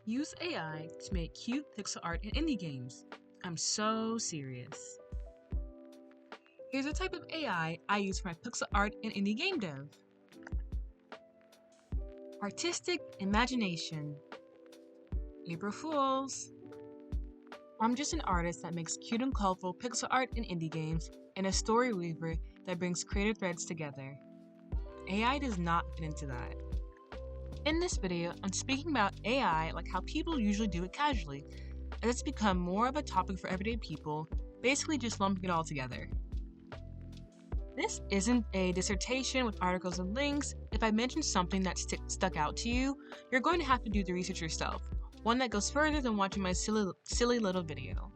Use AI to make cute pixel art in indie games. I'm so serious. Here's a type of AI I use for my pixel art and indie game dev. Artistic imagination. April Fools. I'm just an artist that makes cute and colorful pixel art in indie games and a story weaver that brings creative threads together. AI does not fit into that. In this video, I'm speaking about AI like how people usually do it casually, as it's become more of a topic for everyday people, basically just lumping it all together. This isn't a dissertation with articles and links. If I mention something that stuck out to you, you're going to have to do the research yourself, one that goes further than watching my silly little video.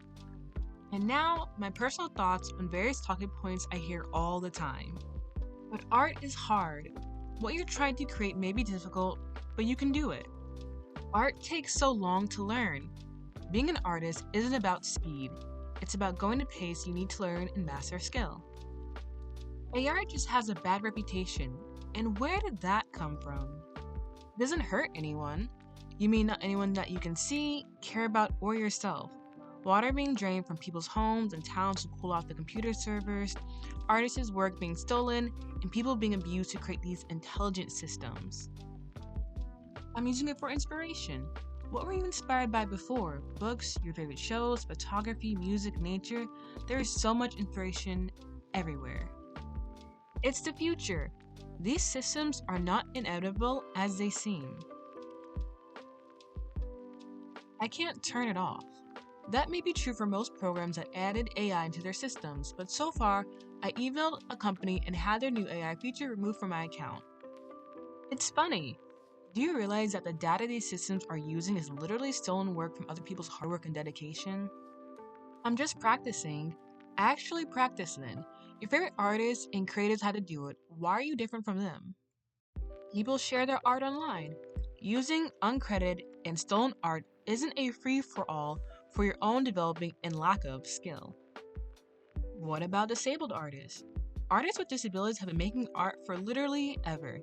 And now, my personal thoughts on various talking points I hear all the time. But art is hard. What you're trying to create may be difficult, but you can do it. Art takes so long to learn. Being an artist isn't about speed. It's about going at a pace you need to learn and master a skill. AI just has a bad reputation, and where did that come from? It doesn't hurt anyone. You mean not anyone that you can see, care about, or yourself. Water being drained from people's homes and towns to cool off the computer servers, artists' work being stolen, and people being abused to create these intelligent systems. I'm using it for inspiration. What were you inspired by before? Books, your favorite shows, photography, music, nature? There is so much inspiration everywhere. It's the future. These systems are not inevitable as they seem. I can't turn it off. That may be true for most programs that added AI into their systems, but so far, I emailed a company and had their new AI feature removed from my account. It's funny. Do you realize that the data these systems are using is literally stolen work from other people's hard work and dedication? I'm just practicing. Actually practicing. Your favorite artists and creatives had to do it. Why are you different from them? People share their art online. Using uncredited and stolen art isn't a free-for-all for your own developing and lack of skill. What about disabled artists? Artists with disabilities have been making art for literally ever.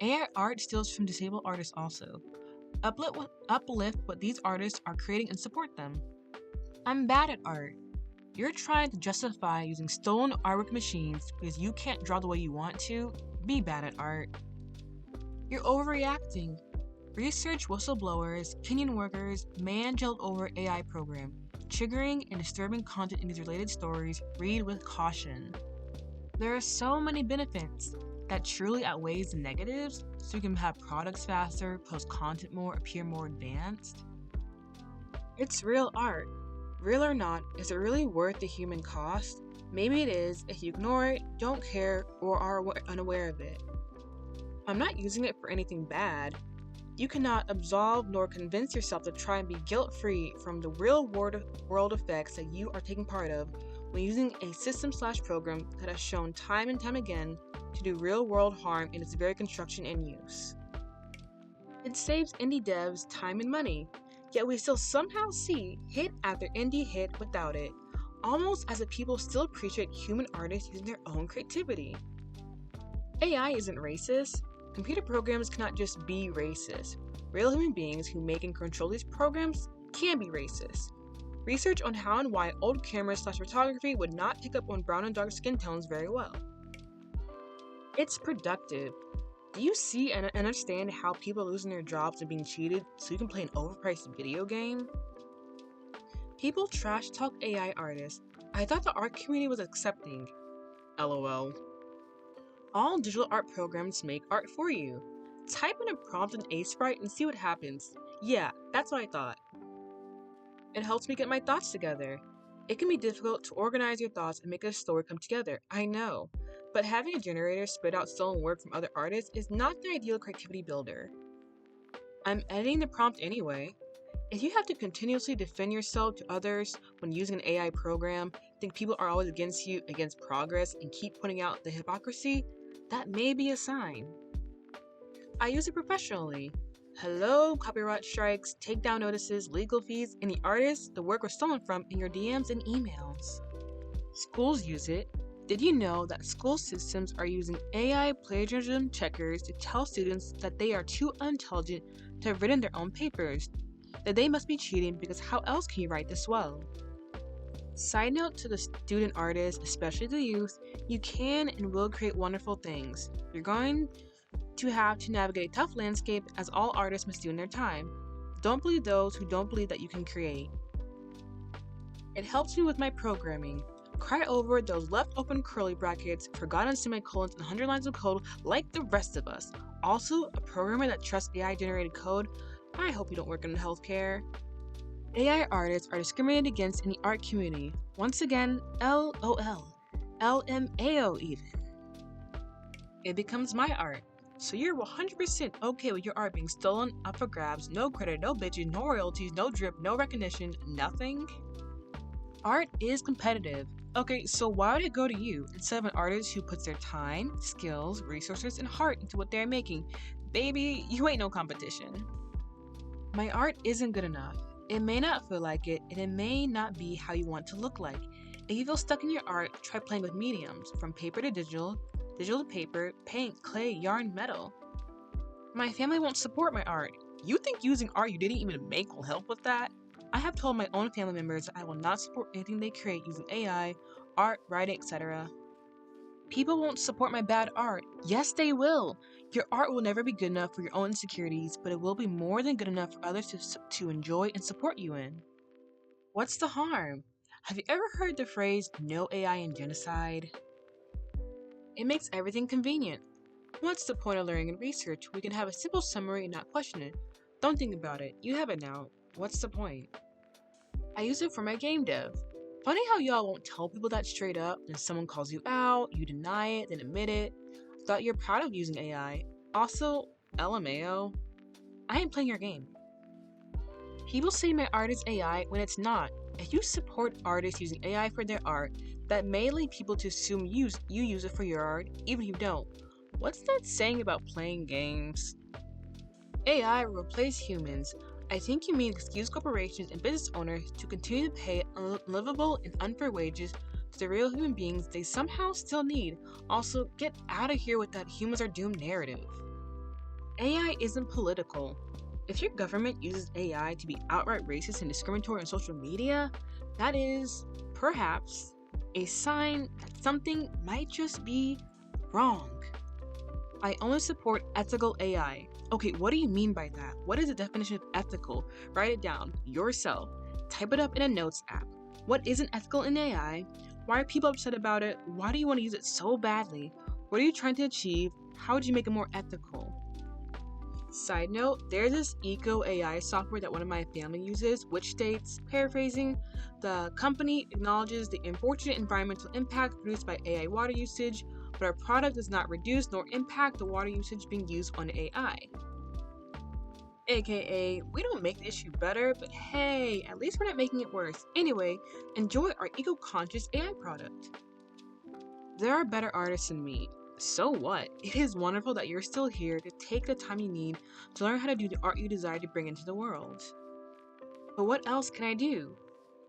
AI art steals from disabled artists also. Uplift what these artists are creating and support them. I'm bad at art. You're trying to justify using stolen artwork machines because you can't draw the way you want to. Be bad at art. You're overreacting. Research whistleblowers, Kenyan workers, man-jailed over AI program. Triggering and disturbing content in these related stories, read with caution. There are so many benefits that truly outweighs the negatives, so you can have products faster, post content more, appear more advanced. It's real art. Real or not, is it really worth the human cost? Maybe it is if you ignore it, don't care, or are unaware of it. I'm not using it for anything bad. You cannot absolve nor convince yourself to try and be guilt-free from the real world effects that you are taking part of when using a system/program that has shown time and time again to do real-world harm in its very construction and use. It saves indie devs time and money, yet we still somehow see hit after indie hit without it, almost as if people still appreciate human artists using their own creativity. AI isn't racist. Computer programs cannot just be racist. Real human beings who make and control these programs can be racist. Research on how and why old cameras/photography would not pick up on brown and dark skin tones very well. It's productive. Do you see and understand how people are losing their jobs and being cheated so you can play an overpriced video game? People trash talk AI artists. I thought the art community was accepting. LOL. All digital art programs make art for you. Type in a prompt in Sprite and see what happens. Yeah, that's what I thought. It helps me get my thoughts together. It can be difficult to organize your thoughts and make a story come together, I know. But having a generator spit out stolen work from other artists is not the ideal creativity builder. I'm editing the prompt anyway. If you have to continuously defend yourself to others when using an AI program, think people are always against you, against progress, and keep pointing out the hypocrisy, that may be a sign. I use it professionally. Hello, copyright strikes, takedown notices, legal fees, and the artists the work was stolen from in your DMs and emails. Schools use it. Did you know that school systems are using AI plagiarism checkers to tell students that they are too unintelligent to have written their own papers? that they must be cheating because how else can you write this well? Side note to the student artists, especially the youth, you can and will create wonderful things. You're going to have to navigate a tough landscape as all artists must do in their time. Don't believe those who don't believe that you can create. It helps me with my programming. Cry over those left open curly brackets, forgotten semicolons, and 100 lines of code like the rest of us. Also, a programmer that trusts AI generated code. I hope you don't work in healthcare. AI artists are discriminated against in the art community. Once again, LOL. LMAO even. It becomes my art. So you're 100% okay with your art being stolen, up for grabs, no credit, no bitches, no royalties, no drip, no recognition, nothing? Art is competitive. Okay, so why would it go to you instead of an artist who puts their time, skills, resources, and heart into what they're making? Baby, you ain't no competition. My art isn't good enough. It may not feel like it, and it may not be how you want to look like. If you feel stuck in your art, try playing with mediums, from paper to digital to paper, paint, clay, yarn, metal. My family won't support my art. You think using art you didn't even make will help with that? I have told my own family members that I will not support anything they create using AI, art, writing, etc. People won't support my bad art. Yes, they will. Your art will never be good enough for your own insecurities, but it will be more than good enough for others to enjoy and support you in. What's the harm? Have you ever heard the phrase, no AI in genocide? It makes everything convenient. What's the point of learning and research? We can have a simple summary and not question it. Don't think about it. You have it now. What's the point? I use it for my game dev. Funny how y'all won't tell people that straight up, then someone calls you out, you deny it, then admit it. Thought you're proud of using AI. Also, LMAO. I ain't playing your game. People say my art is AI when it's not. If you support artists using AI for their art, that may lead people to assume you use it for your art, even if you don't. What's that saying about playing games? AI will replace humans. I think you mean excuse corporations and business owners to continue to pay unlivable and unfair wages to the real human beings they somehow still need. Also, get out of here with that humans are doomed narrative. AI isn't political. If your government uses AI to be outright racist and discriminatory on social media, that is, perhaps, a sign that something might just be wrong. I only support ethical AI. Okay, what do you mean by that? What is the definition of ethical? Write it down yourself. Type it up in a notes app. What isn't ethical in AI? Why are people upset about it? Why do you want to use it so badly? What are you trying to achieve? How would you make it more ethical? Side note, there's this eco AI software that one of my family uses, which states, paraphrasing, the company acknowledges the unfortunate environmental impact produced by AI water usage, but our product does not reduce nor impact the water usage being used on AI. AKA, we don't make the issue better, but hey, at least we're not making it worse. Anyway, enjoy our eco-conscious AI product. There are better artists than me. So what? It is wonderful that you're still here to take the time you need to learn how to do the art you desire to bring into the world. But what else can I do?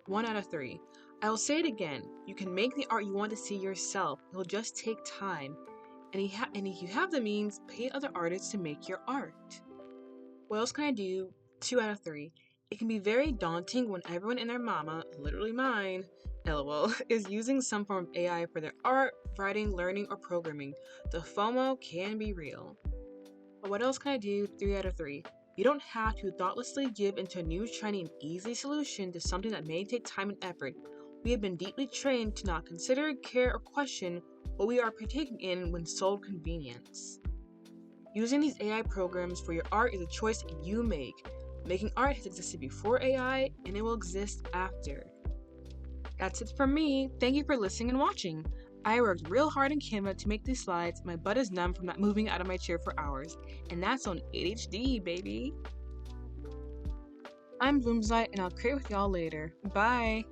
1 out of 3. I will say it again. You can make the art you want to see yourself. It will just take time. And if you have the means, pay other artists to make your art. What else can I do? 2 out of 3. It can be very daunting when everyone and their mama, literally mine, LOL, is using some form of AI for their art, writing, learning, or programming. The FOMO can be real. But what else can I do? 3 out of 3. You don't have to thoughtlessly give into a new, shiny, and easy solution to something that may take time and effort. We have been deeply trained to not consider, care, or question what we are partaking in when sold convenience. Using these AI programs for your art is a choice you make. Making art has existed before AI, and it will exist after. That's it from me. Thank you for listening and watching. I worked real hard in Canva to make these slides. My butt is numb from not moving out of my chair for hours. And that's on ADHD, baby. I'm Bloomslight, and I'll create with y'all later. Bye!